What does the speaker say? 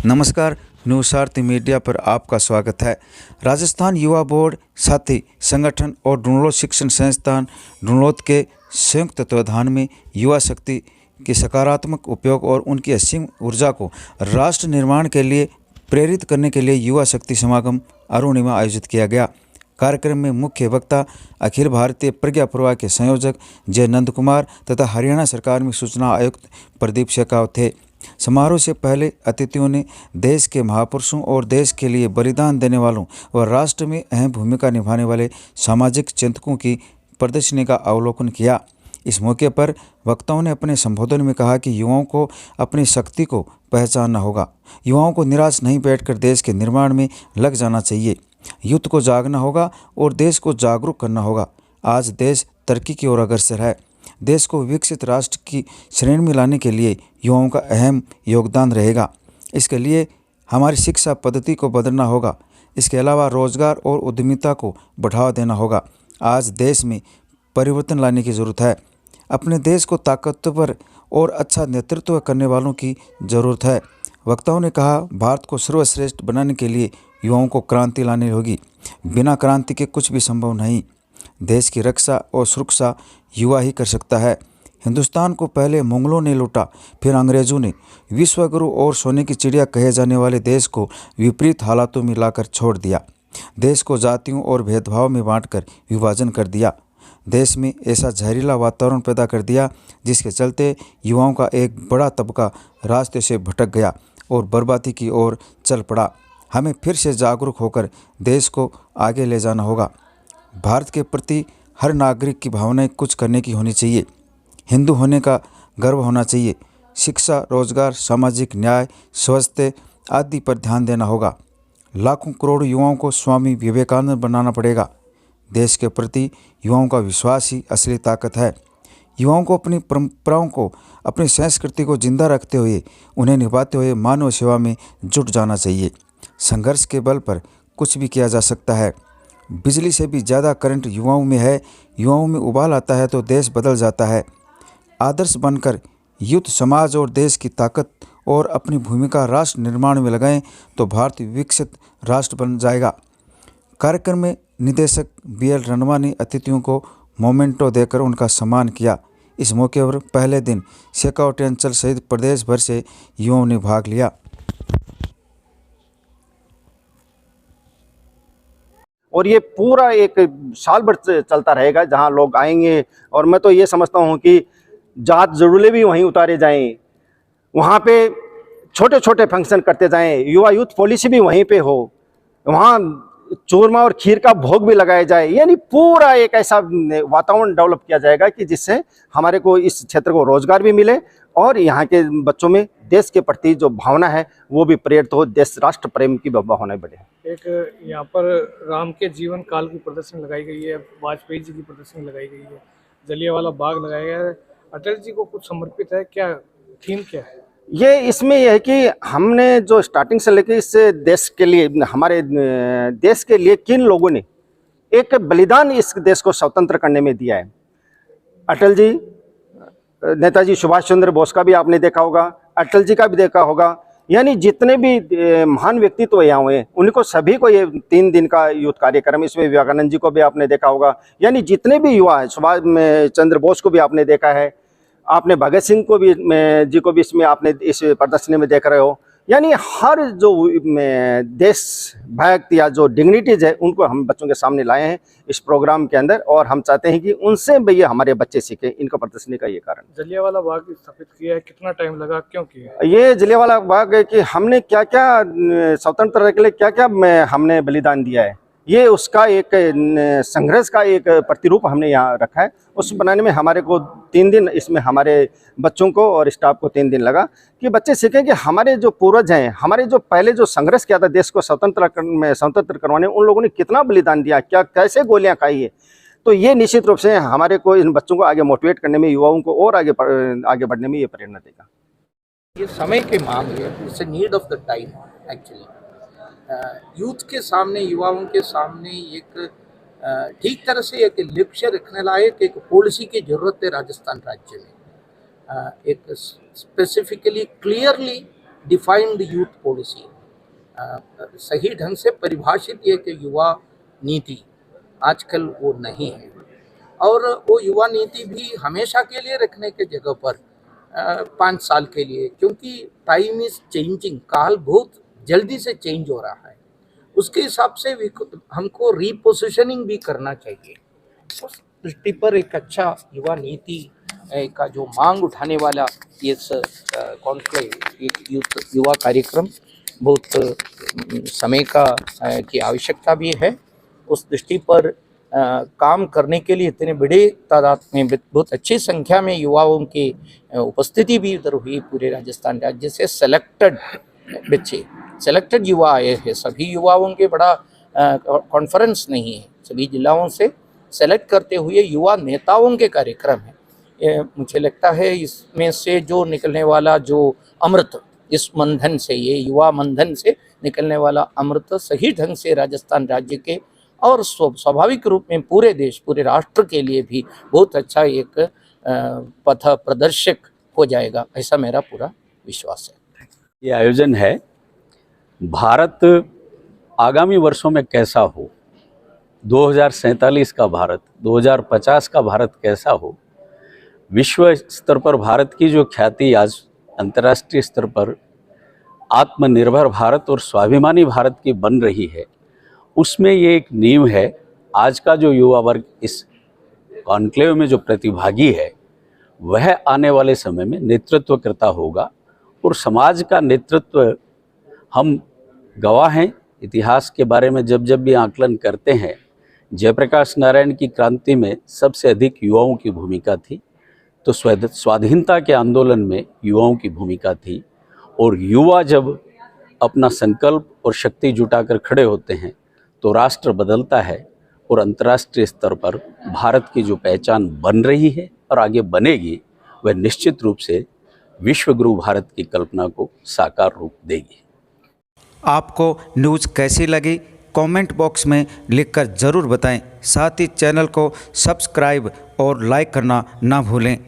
नमस्कार, news media पर आपका स्वागत है। राजस्थान युवा बोर्ड साथी संगठन और ढूंढलोत शिक्षण संस्थान ढूंढलोत के संयुक्त तत्वाधान में युवा शक्ति के सकारात्मक उपयोग और उनकी असीम ऊर्जा को राष्ट्र निर्माण के लिए प्रेरित करने के लिए युवा शक्ति समागम अरुणिमा आयोजित किया गया। कार्यक्रम में मुख्य वक्ता अखिल भारतीय प्रज्ञा प्रवाह के संयोजक जय नंद कुमार तथा हरियाणा सरकार में सूचना आयुक्त प्रदीप शेखावत थे। समारोह से पहले अतिथियों ने देश के महापुरुषों और देश के लिए बलिदान देने वालों व राष्ट्र में अहम भूमिका निभाने वाले सामाजिक चिंतकों की प्रदर्शनी का अवलोकन किया। इस मौके पर वक्ताओं ने अपने संबोधन में कहा कि युवाओं को अपनी शक्ति को पहचानना होगा। युवाओं को निराश नहीं बैठकर देश के निर्माण में लग जाना चाहिए। युद्ध को जागना होगा और देश को जागरूक करना होगा। आज देश तरक्की की ओर अग्रसर है। देश को विकसित राष्ट्र की श्रेणी में लाने के लिए युवाओं का अहम योगदान रहेगा। इसके लिए हमारी शिक्षा पद्धति को बदलना होगा। इसके अलावा रोजगार और उद्यमिता को बढ़ावा देना होगा। आज देश में परिवर्तन लाने की ज़रूरत है। अपने देश को ताकतवर और अच्छा नेतृत्व करने वालों की ज़रूरत है। वक्ताओं ने कहा, भारत को सर्वश्रेष्ठ बनाने के लिए युवाओं को क्रांति लानी होगी। बिना क्रांति के कुछ भी संभव नहीं। देश की रक्षा और सुरक्षा युवा ही कर सकता है। हिंदुस्तान को पहले मुगलों ने लूटा, फिर अंग्रेजों ने। विश्वगुरु और सोने की चिड़िया कहे जाने वाले देश को विपरीत हालातों में लाकर छोड़ दिया। देश को जातियों और भेदभाव में बांटकर विभाजन कर दिया। देश में ऐसा जहरीला वातावरण पैदा कर दिया जिसके चलते युवाओं का एक बड़ा तबका रास्ते से भटक गया और बर्बादी की ओर चल पड़ा। हमें फिर से जागरूक होकर देश को आगे ले जाना होगा। भारत के प्रति हर नागरिक की भावनाएं कुछ करने की होनी चाहिए। हिंदू होने का गर्व होना चाहिए। शिक्षा, रोजगार, सामाजिक न्याय, स्वास्थ्य आदि पर ध्यान देना होगा। लाखों करोड़ों युवाओं को स्वामी विवेकानंद बनाना पड़ेगा। देश के प्रति युवाओं का विश्वास ही असली ताकत है। युवाओं को अपनी परंपराओं को, अपनी संस्कृति को जिंदा रखते हुए उन्हें निभाते हुए मानव सेवा में जुट जाना चाहिए। संघर्ष के बल पर कुछ भी किया जा सकता है। बिजली से भी ज़्यादा करंट युवाओं में है। युवाओं में उबाल आता है तो देश बदल जाता है। आदर्श बनकर युद्ध समाज और देश की ताकत और अपनी भूमिका राष्ट्र निर्माण में लगाएं तो भारत विकसित राष्ट्र बन जाएगा। कार्यक्रम में निदेशक BL रणवा ने अतिथियों को मोमेंटो देकर उनका सम्मान किया। इस मौके पर पहले दिन शेखावत अंचल सहित प्रदेश भर से युवाओं ने भाग लिया। और ये पूरा एक साल भर चलता रहेगा, जहां लोग आएंगे। और मैं तो ये समझता हूं कि जात जरूले भी वहीं उतारे जाएं, वहां पे छोटे छोटे फंक्शन करते जाएं, युवा यूथ पॉलिसी भी वहीं पे हो, वहां चूरमा और खीर का भोग भी लगाया जाए। यानी पूरा एक ऐसा वातावरण डेवलप किया जाएगा कि जिससे हमारे को इस क्षेत्र को रोजगार भी मिले और यहाँ के बच्चों में देश के प्रति जो भावना है वो भी प्रेरित हो, देश राष्ट्र प्रेम की भावना बढ़े। एक यहाँ पर राम के जीवन काल की प्रदर्शनी लगाई गई है, वाजपेयी जी की प्रदर्शनी लगाई गई है, जलियांवाला बाग लगाया गया है। अटल जी को कुछ समर्पित है, क्या थीम क्या है? ये इसमें यह है कि हमने जो स्टार्टिंग से लेकर इस देश के लिए, हमारे देश के लिए किन लोगों ने एक बलिदान इस देश को स्वतंत्र करने में दिया है। अटल जी, नेताजी सुभाष चंद्र बोस का भी आपने देखा होगा, अटल जी का भी देखा होगा। यानी जितने भी महान व्यक्तित्व यहाँ हुए उनको सभी को ये 3 दिन का यूथ कार्यक्रम, इसमें विवेकानंद जी को भी आपने देखा होगा। यानी जितने भी युवा हैं, सुभाष चंद्र बोस को भी आपने देखा है, आपने भगत सिंह को भी जी को भी इसमें आपने इस प्रदर्शनी में देख रहे हो। यानी हर जो देशभक्त या जो डिग्निटीज है उनको हम बच्चों के सामने लाए हैं इस प्रोग्राम के अंदर, और हम चाहते हैं कि उनसे भी हमारे बच्चे सीखें। इनका प्रदर्शनी का ये कारण। जलियांवाला बाग स्थापित किया है, कितना टाइम लगा, क्यों किया? ये जलियांवाला बाग है कि हमने क्या क्या स्वतंत्रता के लिए क्या क्या हमने बलिदान दिया है, ये उसका एक संघर्ष का एक प्रतिरूप हमने यहाँ रखा है। उस बनाने में हमारे को 3 दिन, इसमें हमारे बच्चों को और स्टाफ को 3 दिन लगा कि बच्चे सीखें कि हमारे जो पूर्वज हैं, हमारे जो पहले जो संघर्ष किया था देश को स्वतंत्र करवाने, उन लोगों ने कितना बलिदान दिया, क्या कैसे गोलियां खाई है। तो ये निश्चित रूप से हमारे को इन बच्चों को आगे मोटिवेट करने में, युवाओं को और आगे बढ़ने में ये प्रेरणा देगा। ये समय की मांग है, it's a need of the time actually. Youth के सामने, युवाओं के सामने एक ठीक तरह से एक लक्ष्य रखने लायक एक पॉलिसी की जरूरत है राजस्थान राज्य में। एक specifically clearly defined youth policy, सही ढंग से परिभाषित एक युवा नीति आजकल वो नहीं है। और वो युवा नीति भी हमेशा के लिए रखने के जगह पर 5 साल के लिए, क्योंकि टाइम इज चेंजिंग, काल बहुत जल्दी से चेंज हो रहा है, उसके हिसाब से हमको रीपोजिशनिंग भी करना चाहिए। उस दृष्टि पर एक अच्छा युवा नीति का जो मांग उठाने वाला ये कॉन्क्लेव, एक युवा कार्यक्रम बहुत समय की आवश्यकता भी है। उस दृष्टि पर काम करने के लिए इतने बड़े तादाद में, बहुत अच्छी संख्या में युवाओं की उपस्थिति भी उधर हुई। पूरे राजस्थान राज्य से सेलेक्टेड बच्चे, सेलेक्टेड युवा आए हैं। सभी युवाओं के बड़ा कॉन्फ्रेंस नहीं है, सभी जिलाओं से सेलेक्ट करते हुए युवा नेताओं के कार्यक्रम है। मुझे लगता है इसमें से जो निकलने वाला जो अमृत, इस मंथन से, ये युवा मंथन से निकलने वाला अमृत सही ढंग से राजस्थान राज्य के और स्वाभाविक रूप में पूरे देश, पूरे राष्ट्र के लिए भी बहुत अच्छा एक पथ प्रदर्शक हो जाएगा, ऐसा मेरा पूरा विश्वास है। ये आयोजन है भारत आगामी वर्षों में कैसा हो, 2047 का भारत, 2050 का भारत कैसा हो, विश्व स्तर पर भारत की जो ख्याति आज अंतर्राष्ट्रीय स्तर पर आत्मनिर्भर भारत और स्वाभिमानी भारत की बन रही है, उसमें ये एक नींव है। आज का जो युवा वर्ग इस कॉन्क्लेव में जो प्रतिभागी है, वह आने वाले समय में नेतृत्व करता होगा और समाज का नेतृत्व, हम गवाह हैं इतिहास के बारे में। जब जब भी आकलन करते हैं, जयप्रकाश नारायण की क्रांति में सबसे अधिक युवाओं की भूमिका थी, तो स्वाधीनता के आंदोलन में युवाओं की भूमिका थी। और युवा जब अपना संकल्प और शक्ति जुटाकर खड़े होते हैं तो राष्ट्र बदलता है और अंतर्राष्ट्रीय स्तर पर भारत की जो पहचान बन रही है और आगे बनेगी, वह निश्चित रूप से विश्वगुरु भारत की कल्पना को साकार रूप देगी। आपको न्यूज़ कैसी लगी कमेंट बॉक्स में लिखकर ज़रूर बताएं। साथ ही चैनल को सब्सक्राइब और लाइक करना ना भूलें।